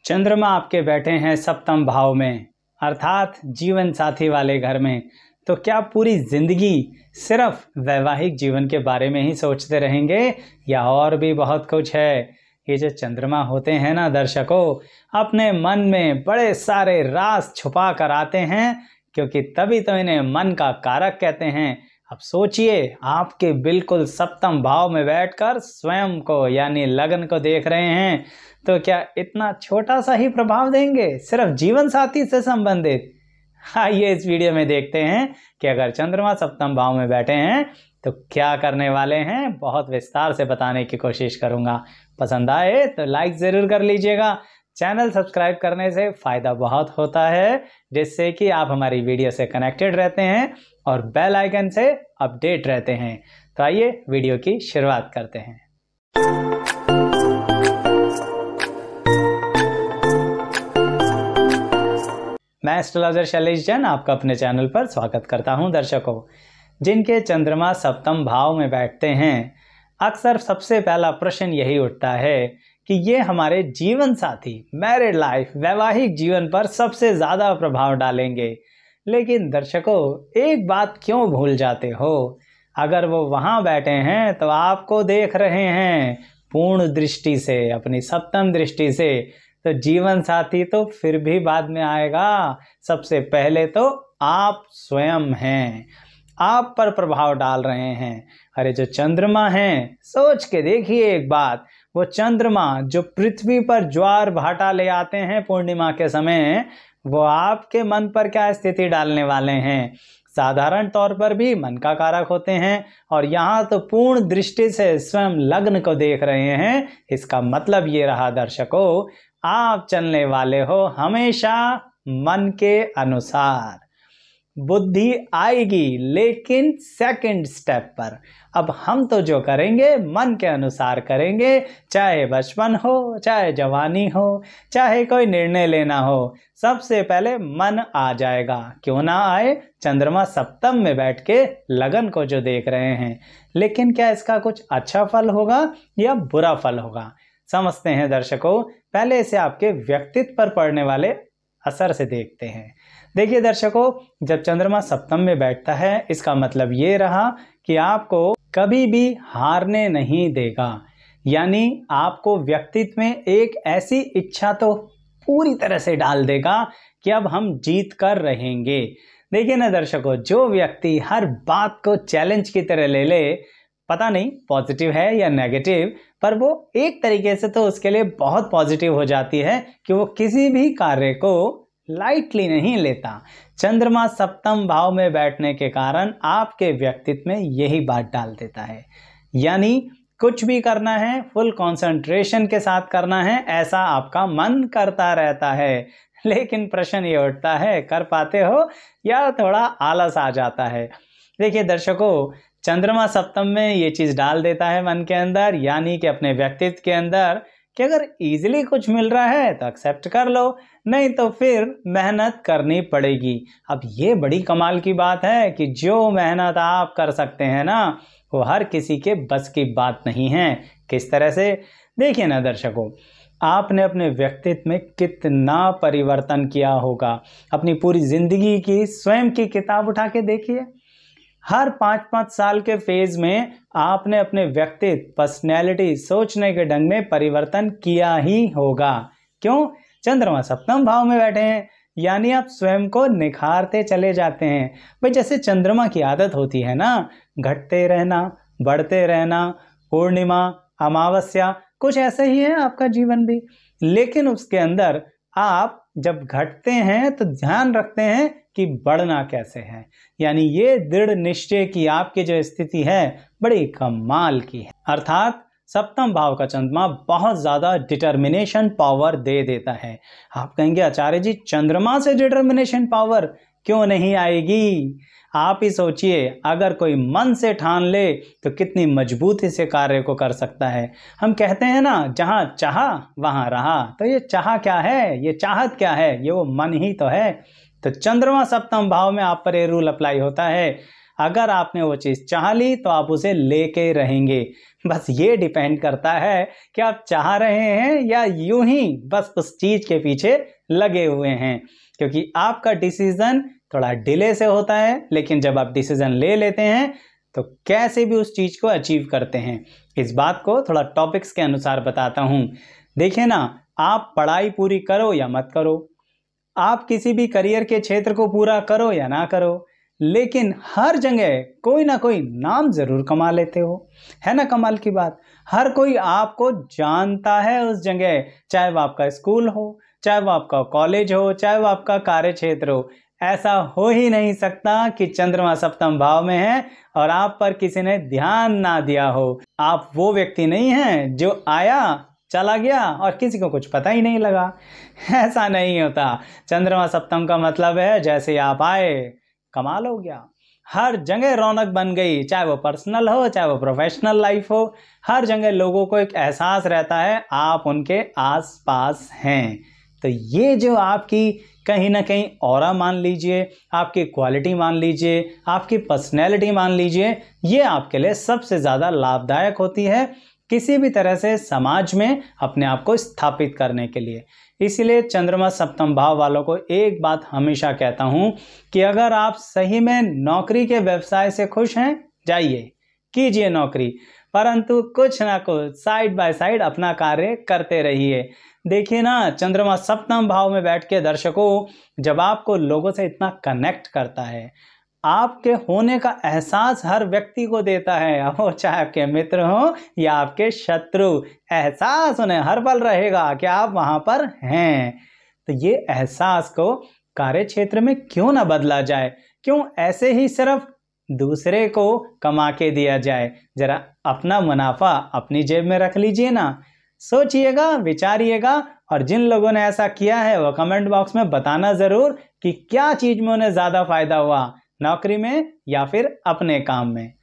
चंद्रमा आपके बैठे हैं सप्तम भाव में, अर्थात जीवन साथी वाले घर में। तो क्या पूरी जिंदगी सिर्फ वैवाहिक जीवन के बारे में ही सोचते रहेंगे या और भी बहुत कुछ है? ये जो चंद्रमा होते हैं ना दर्शकों, अपने मन में बड़े सारे राज छुपा कर आते हैं, क्योंकि तभी तो इन्हें मन का कारक कहते हैं। अब सोचिए, आपके बिल्कुल सप्तम भाव में बैठकर स्वयं को यानी लगन को देख रहे हैं, तो क्या इतना छोटा सा ही प्रभाव देंगे सिर्फ जीवन साथी से संबंधित? आइए इस वीडियो में देखते हैं कि अगर चंद्रमा सप्तम भाव में बैठे हैं तो क्या करने वाले हैं। बहुत विस्तार से बताने की कोशिश करूंगा। पसंद आए तो लाइक ज़रूर कर लीजिएगा। चैनल सब्सक्राइब करने से फ़ायदा बहुत होता है, जिससे कि आप हमारी वीडियो से कनेक्टेड रहते हैं और बेल आइकन से अपडेट रहते हैं। तो आइए वीडियो की शुरुआत करते हैं। मैं एस्ट्रोलॉजर शैलेश जैन आपका अपने चैनल पर स्वागत करता हूं। दर्शकों, जिनके चंद्रमा सप्तम भाव में बैठते हैं, अक्सर सबसे पहला प्रश्न यही उठता है कि ये हमारे जीवन साथी, मैरिड लाइफ, वैवाहिक जीवन पर सबसे ज़्यादा प्रभाव डालेंगे। लेकिन दर्शकों, एक बात क्यों भूल जाते हो? अगर वो वहाँ बैठे हैं तो आपको देख रहे हैं पूर्ण दृष्टि से, अपनी सप्तम दृष्टि से, तो जीवन साथी तो फिर भी बाद में आएगा। सबसे पहले तो आप स्वयं हैं, आप पर प्रभाव डाल रहे हैं। अरे जो चंद्रमा हैं, सोच के देखिए एक बात, वो चंद्रमा जो पृथ्वी पर ज्वार भाटा ले आते हैं पूर्णिमा के समय, वो आपके मन पर क्या स्थिति डालने वाले हैं? साधारण तौर पर भी मन का कारक होते हैं, और यहाँ तो पूर्ण दृष्टि से स्वयं लग्न को देख रहे हैं। इसका मतलब ये रहा दर्शकों, आप चलने वाले हो हमेशा मन के अनुसार। बुद्धि आएगी लेकिन सेकंड स्टेप पर। अब हम तो जो करेंगे मन के अनुसार करेंगे, चाहे बचपन हो, चाहे जवानी हो, चाहे कोई निर्णय लेना हो, सबसे पहले मन आ जाएगा। क्यों ना आए? चंद्रमा सप्तम में बैठ के लगन को जो देख रहे हैं। लेकिन क्या इसका कुछ अच्छा फल होगा या बुरा फल होगा? समझते हैं दर्शकों। पहले इसे आपके व्यक्तित्व पर पड़ने वाले असर से देखते हैं। देखिए दर्शकों, जब चंद्रमा सप्तम में बैठता है, इसका मतलब ये रहा कि आपको कभी भी हारने नहीं देगा। यानी आपको व्यक्तित्व में एक ऐसी इच्छा तो पूरी तरह से डाल देगा कि अब हम जीत कर रहेंगे। देखिए ना दर्शकों, जो व्यक्ति हर बात को चैलेंज की तरह ले ले, पता नहीं पॉजिटिव है या नेगेटिव, पर वो एक तरीके से तो उसके लिए बहुत पॉजिटिव हो जाती है कि वो किसी भी कार्य को लाइटली नहीं लेता। चंद्रमा सप्तम भाव में बैठने के कारण आपके व्यक्तित्व में यही बात डाल देता है। यानी कुछ भी करना है फुल कंसंट्रेशन के साथ करना है, ऐसा आपका मन करता रहता है। लेकिन प्रश्न ये उठता है, कर पाते हो या थोड़ा आलस आ जाता है? देखिए दर्शकों, चंद्रमा सप्तम में ये चीज़ डाल देता है मन के अंदर, यानी कि अपने व्यक्तित्व के अंदर, कि अगर इजीली कुछ मिल रहा है तो एक्सेप्ट कर लो, नहीं तो फिर मेहनत करनी पड़ेगी। अब ये बड़ी कमाल की बात है कि जो मेहनत आप कर सकते हैं ना, वो हर किसी के बस की बात नहीं है। किस तरह से? देखिए ना दर्शकों, आपने अपने व्यक्तित्व में कितना परिवर्तन किया होगा। अपनी पूरी जिंदगी की स्वयं की किताब उठा के देखिए। हर 5-5 साल के फेज में आपने अपने व्यक्तित्व, पर्सनैलिटी, सोचने के ढंग में परिवर्तन किया ही होगा। क्यों? चंद्रमा सप्तम भाव में बैठे हैं, यानी आप स्वयं को निखारते चले जाते हैं। भाई जैसे चंद्रमा की आदत होती है ना, घटते रहना, बढ़ते रहना, पूर्णिमा, अमावस्या, कुछ ऐसे ही है आपका जीवन भी। लेकिन उसके अंदर आप जब घटते हैं तो ध्यान रखते हैं कि बढ़ना कैसे है। यानी ये दृढ़ निश्चय की आपकी जो स्थिति है, बड़ी कमाल की है। अर्थात सप्तम भाव का चंद्रमा बहुत ज़्यादा डिटर्मिनेशन पावर दे देता है। आप कहेंगे आचार्य जी, चंद्रमा से डिटर्मिनेशन पावर क्यों नहीं आएगी? आप ही सोचिए, अगर कोई मन से ठान ले तो कितनी मजबूती से कार्य को कर सकता है। हम कहते हैं ना, जहाँ चाहा वहाँ रहा। तो ये चाह क्या है? ये चाहत क्या है? ये वो मन ही तो है। तो चंद्रमा सप्तम भाव में आप पर ये रूल अप्लाई होता है। अगर आपने वो चीज़ चाह ली तो आप उसे लेके रहेंगे। बस ये डिपेंड करता है कि आप चाह रहे हैं या यूं ही बस उस चीज़ के पीछे लगे हुए हैं, क्योंकि आपका डिसीजन थोड़ा डिले से होता है, लेकिन जब आप डिसीजन ले लेते हैं तो कैसे भी उस चीज़ को अचीव करते हैं। इस बात को थोड़ा टॉपिक्स के अनुसार बताता हूँ। देखिए ना, आप पढ़ाई पूरी करो या मत करो, आप किसी भी करियर के क्षेत्र को पूरा करो या ना करो, लेकिन हर जगह कोई ना कोई नाम जरूर कमा लेते हो। है ना कमाल की बात? हर कोई आपको जानता है उस जगह, चाहे वो आपका स्कूल हो, चाहे वो आपका कॉलेज हो, चाहे वो आपका कार्य क्षेत्र हो। ऐसा हो ही नहीं सकता कि चंद्रमा सप्तम भाव में है और आप पर किसी ने ध्यान ना दिया हो। आप वो व्यक्ति नहीं हैं जो आया चला गया और किसी को कुछ पता ही नहीं लगा। ऐसा नहीं होता। चंद्रमा सप्तम का मतलब है जैसे आप आए कमाल हो गया, हर जगह रौनक बन गई, चाहे वो पर्सनल हो चाहे वो प्रोफेशनल लाइफ हो। हर जगह लोगों को एक एहसास रहता है आप उनके आसपास हैं। तो ये जो आपकी कहीं ना कहीं ऑरा मान लीजिए, आपकी क्वालिटी मान लीजिए, आपकी पर्सनैलिटी मान लीजिए, ये आपके लिए सबसे ज़्यादा लाभदायक होती है किसी भी तरह से समाज में अपने आप को स्थापित करने के लिए। इसलिए चंद्रमा सप्तम भाव वालों को एक बात हमेशा कहता हूँ कि अगर आप सही में नौकरी के व्यवसाय से खुश हैं, जाइए कीजिए नौकरी, परंतु कुछ ना कुछ साइड बाय साइड अपना कार्य करते रहिए। देखिए ना, चंद्रमा सप्तम भाव में बैठ के दर्शकों, जब आपको लोगों से इतना कनेक्ट करता है, आपके होने का एहसास हर व्यक्ति को देता है, वो चाहे आपके मित्र हो या आपके शत्रु, एहसास उन्हें हर पल रहेगा कि आप वहां पर हैं। तो ये एहसास को कार्य क्षेत्र में क्यों ना बदला जाए, क्यों ऐसे ही सिर्फ दूसरे को कमा के दिया जाए। जरा अपना मुनाफा अपनी जेब में रख लीजिए ना, सोचिएगा, विचारिएगा, और जिन लोगों ने ऐसा किया है वो कमेंट बॉक्स में बताना जरूर कि क्या चीज में उन्हें ज्यादा फायदा हुआ, नौकरी में या फिर अपने काम में।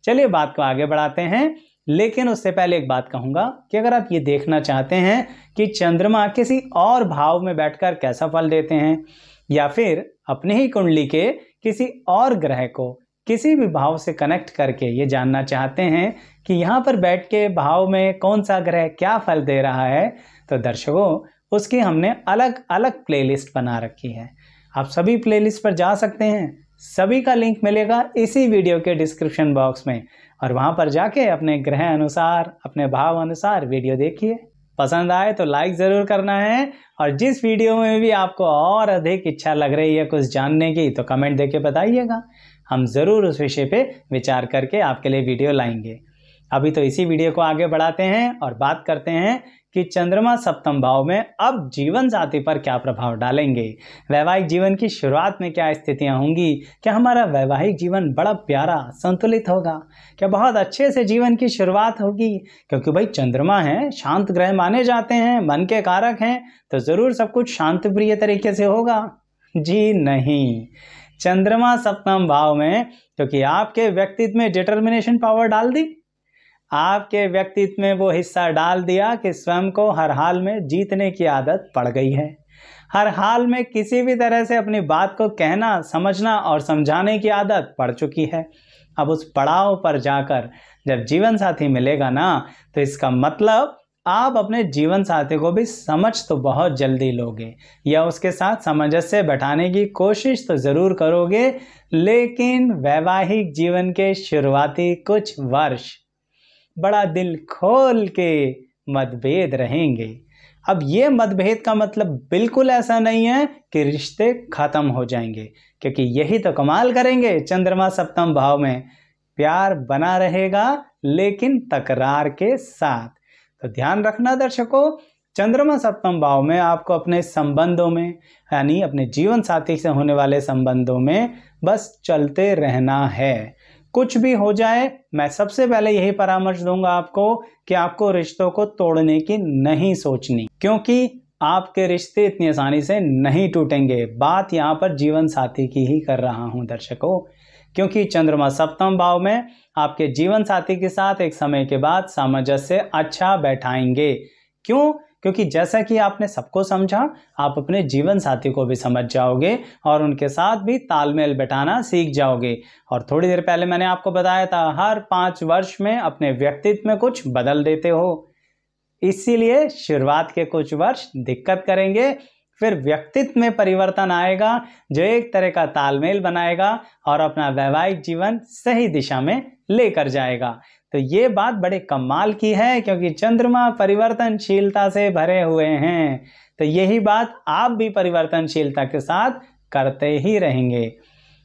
चलिए बात को आगे बढ़ाते हैं, लेकिन उससे पहले एक बात कहूंगा कि अगर आप ये देखना चाहते हैं कि चंद्रमा किसी और भाव में बैठकर कैसा फल देते हैं, या फिर अपनी ही कुंडली के किसी और ग्रह को किसी भी भाव से कनेक्ट करके ये जानना चाहते हैं कि यहाँ पर बैठ के भाव में कौन सा ग्रह क्या फल दे रहा है, तो दर्शकों उसकी हमने अलग अलग प्लेलिस्ट बना रखी है। आप सभी प्लेलिस्ट पर जा सकते हैं, सभी का लिंक मिलेगा इसी वीडियो के डिस्क्रिप्शन बॉक्स में, और वहां पर जाके अपने ग्रह अनुसार, अपने भाव अनुसार वीडियो देखिए। पसंद आए तो लाइक ज़रूर करना है, और जिस वीडियो में भी आपको और अधिक इच्छा लग रही है कुछ जानने की तो कमेंट देके बताइएगा, हम ज़रूर उस विषय पे विचार करके आपके लिए वीडियो लाएंगे। अभी तो इसी वीडियो को आगे बढ़ाते हैं और बात करते हैं कि चंद्रमा सप्तम भाव में अब जीवन साथी पर क्या प्रभाव डालेंगे, वैवाहिक जीवन की शुरुआत में क्या स्थितियां होंगी, क्या हमारा वैवाहिक जीवन बड़ा प्यारा संतुलित होगा, क्या बहुत अच्छे से जीवन की शुरुआत होगी, क्योंकि भाई चंद्रमा है, शांत ग्रह माने जाते हैं, मन के कारक हैं, तो ज़रूर सब कुछ शांत प्रिय तरीके से होगा। जी नहीं, चंद्रमा सप्तम भाव में क्योंकि आपके व्यक्तित्व में डिटर्मिनेशन पावर डाल दी, आपके व्यक्तित्व में वो हिस्सा डाल दिया कि स्वयं को हर हाल में जीतने की आदत पड़ गई है। हर हाल में किसी भी तरह से अपनी बात को कहना, समझना और समझाने की आदत पड़ चुकी है। अब उस पड़ाव पर जाकर जब जीवन साथी मिलेगा ना, तो इसका मतलब आप अपने जीवन साथी को भी समझ तो बहुत जल्दी लोगे, या उसके साथ सामंजस्य बैठाने की कोशिश तो ज़रूर करोगे, लेकिन वैवाहिक जीवन के शुरुआती कुछ वर्ष बड़ा दिल खोल के मतभेद रहेंगे। अब ये मतभेद का मतलब बिल्कुल ऐसा नहीं है कि रिश्ते खत्म हो जाएंगे, क्योंकि यही तो कमाल करेंगे चंद्रमा सप्तम भाव में, प्यार बना रहेगा लेकिन तकरार के साथ। तो ध्यान रखना दर्शकों, चंद्रमा सप्तम भाव में आपको अपने संबंधों में, यानी अपने जीवन साथी से होने वाले संबंधों में बस चलते रहना है। कुछ भी हो जाए, मैं सबसे पहले यही परामर्श दूंगा आपको कि आपको रिश्तों को तोड़ने की नहीं सोचनी, क्योंकि आपके रिश्ते इतनी आसानी से नहीं टूटेंगे। बात यहाँ पर जीवन साथी की ही कर रहा हूँ दर्शकों, क्योंकि चंद्रमा सप्तम भाव में आपके जीवन साथी के साथ एक समय के बाद सामंजस्य अच्छा बैठाएंगे। क्यों? क्योंकि जैसा कि आपने सबको समझा, आप अपने जीवन साथी को भी समझ जाओगे और उनके साथ भी तालमेल बैठाना सीख जाओगे। और थोड़ी देर पहले मैंने आपको बताया था, हर 5 वर्ष में अपने व्यक्तित्व में कुछ बदल देते हो, इसीलिए शुरुआत के कुछ वर्ष दिक्कत करेंगे, फिर व्यक्तित्व में परिवर्तन आएगा जो एक तरह का तालमेल बनाएगा और अपना वैवाहिक जीवन सही दिशा में लेकर जाएगा। तो ये बात बड़े कमाल की है, क्योंकि चंद्रमा परिवर्तनशीलता से भरे हुए हैं। तो यही बात आप भी परिवर्तनशीलता के साथ करते ही रहेंगे।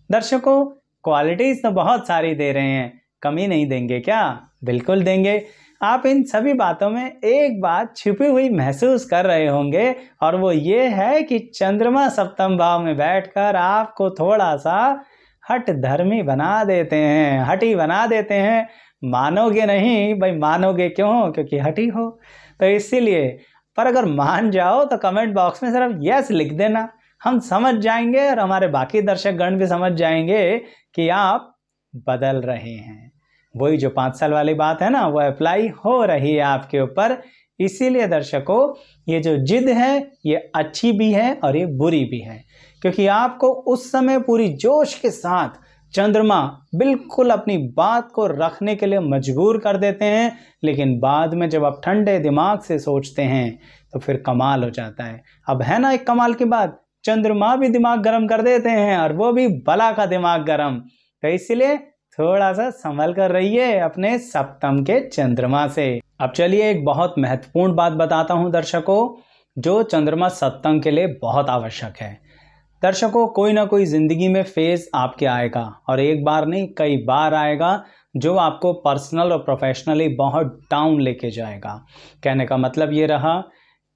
दर्शकों, क्वालिटीज तो बहुत सारी दे रहे हैं, कमी नहीं देंगे क्या? बिल्कुल देंगे। आप इन सभी बातों में एक बात छिपी हुई महसूस कर रहे होंगे, और वो ये है कि चंद्रमा सप्तम भाव में बैठकर आपको थोड़ा सा हट धर्मी बना देते हैं, हठी बना देते हैं। मानोगे नहीं भाई, मानोगे क्यों? क्योंकि हठी हो, तो इसीलिए। पर अगर मान जाओ तो कमेंट बॉक्स में सिर्फ यस लिख देना, हम समझ जाएंगे और हमारे बाकी दर्शक गण भी समझ जाएंगे कि आप बदल रहे हैं। वही जो 5 साल वाली बात है ना, वो अप्लाई हो रही है आपके ऊपर। इसीलिए दर्शकों, ये जो जिद है ये अच्छी भी है और ये बुरी भी है, क्योंकि आपको उस समय पूरी जोश के साथ चंद्रमा बिल्कुल अपनी बात को रखने के लिए मजबूर कर देते हैं, लेकिन बाद में जब आप ठंडे दिमाग से सोचते हैं तो फिर कमाल हो जाता है। अब है ना एक कमाल की बात, चंद्रमा भी दिमाग गर्म कर देते हैं, और वो भी बला का दिमाग गर्म। तो इसलिए थोड़ा सा संभल कर रहिए अपने सप्तम के चंद्रमा से। अब चलिए एक बहुत महत्वपूर्ण बात बताता हूं दर्शकों, जो चंद्रमा सप्तम के लिए बहुत आवश्यक है। दर्शकों, कोई ना कोई जिंदगी में फेज आपके आएगा, और एक बार नहीं कई बार आएगा, जो आपको पर्सनल और प्रोफेशनली बहुत डाउन लेके जाएगा। कहने का मतलब ये रहा,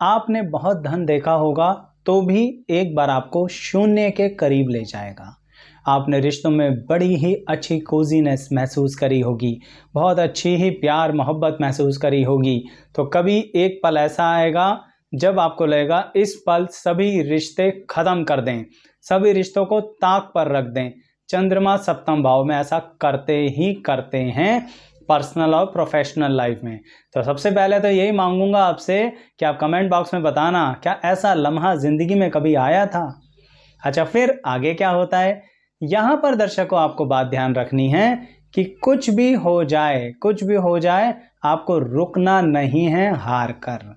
आपने बहुत धन देखा होगा तो भी एक बार आपको शून्य के करीब ले जाएगा। आपने रिश्तों में बड़ी ही अच्छी कोजीनेस महसूस करी होगी, बहुत अच्छी ही प्यार मोहब्बत महसूस करी होगी, तो कभी एक पल ऐसा आएगा जब आपको लगेगा इस पल सभी रिश्ते खत्म कर दें, सभी रिश्तों को ताक पर रख दें। चंद्रमा सप्तम भाव में ऐसा करते ही करते हैं पर्सनल और प्रोफेशनल लाइफ में। तो सबसे पहले तो यही मांगूंगा आपसे कि आप कमेंट बॉक्स में बताना, क्या ऐसा लम्हा जिंदगी में कभी आया था? अच्छा, फिर आगे क्या होता है? यहाँ पर दर्शकों आपको बात ध्यान रखनी है कि कुछ भी हो जाए आपको रुकना नहीं है हार कर।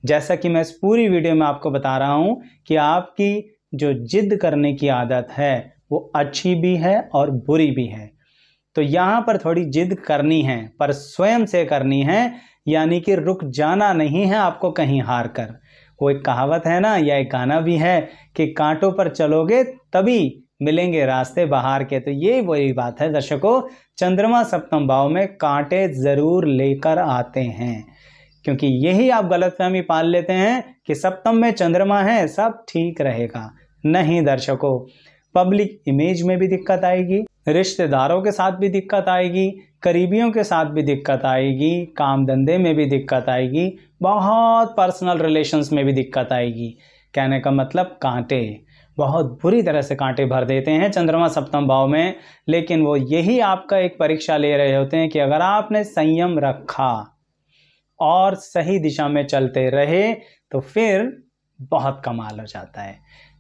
जैसा कि मैं इस पूरी वीडियो में आपको बता रहा हूँ कि आपकी जो जिद करने की आदत है वो अच्छी भी है और बुरी भी है। तो यहाँ पर थोड़ी जिद करनी है, पर स्वयं से करनी है, यानी कि रुक जाना नहीं है आपको कहीं हार कर। वो एक कहावत है ना, या एक गाना भी है कि कांटों पर चलोगे तभी मिलेंगे रास्ते बहार के। तो ये वही बात है दर्शकों, चंद्रमा सप्तम भाव में कांटे जरूर लेकर आते हैं, क्योंकि यही आप गलतफहमी पाल लेते हैं कि सप्तम में चंद्रमा है सब ठीक रहेगा। नहीं दर्शकों, पब्लिक इमेज में भी दिक्कत आएगी, रिश्तेदारों के साथ भी दिक्कत आएगी, करीबियों के साथ भी दिक्कत आएगी, काम धंधे में भी दिक्कत आएगी, बहुत पर्सनल रिलेशंस में भी दिक्कत आएगी। कहने का मतलब कांटे बहुत बुरी तरह से कांटे भर देते हैं चंद्रमा सप्तम भाव में। लेकिन वो यही आपका एक परीक्षा ले रहे होते हैं कि अगर आपने संयम रखा और सही दिशा में चलते रहे तो फिर बहुत कमाल हो जाता है।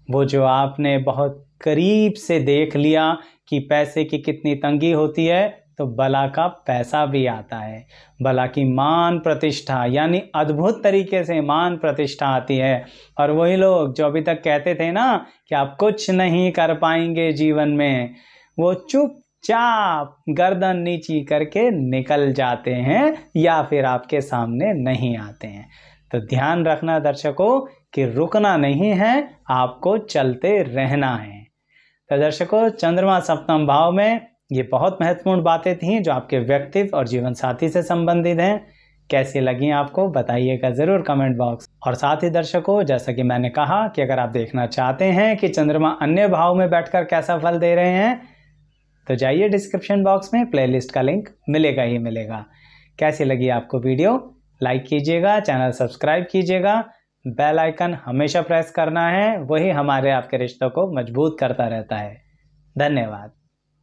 वो जो आपने बहुत करीब से देख लिया कि पैसे की कितनी तंगी होती है, तो बला का पैसा भी आता है, बला की मान प्रतिष्ठा, यानी अद्भुत तरीके से मान प्रतिष्ठा आती है। और वही लोग जो अभी तक कहते थे ना कि आप कुछ नहीं कर पाएंगे जीवन में, वो चुपचाप गर्दन नीची करके निकल जाते हैं या फिर आपके सामने नहीं आते हैं। तो ध्यान रखना दर्शकों कि रुकना नहीं है, आपको चलते रहना है। तो दर्शकों, चंद्रमा सप्तम भाव में ये बहुत महत्वपूर्ण बातें थीं जो आपके व्यक्तित्व और जीवन साथी से संबंधित हैं। कैसी लगी आपको बताइएगा ज़रूर कमेंट बॉक्स। और साथ ही दर्शकों, जैसा कि मैंने कहा कि अगर आप देखना चाहते हैं कि चंद्रमा अन्य भाव में बैठकर कैसा फल दे रहे हैं, तो जाइए डिस्क्रिप्शन बॉक्स में, प्लेलिस्ट का लिंक मिलेगा ही मिलेगा। कैसी लगी आपको वीडियो? लाइक कीजिएगा, चैनल सब्सक्राइब कीजिएगा, बेल आइकन हमेशा प्रेस करना है, वही हमारे आपके रिश्तों को मजबूत करता रहता है। धन्यवाद।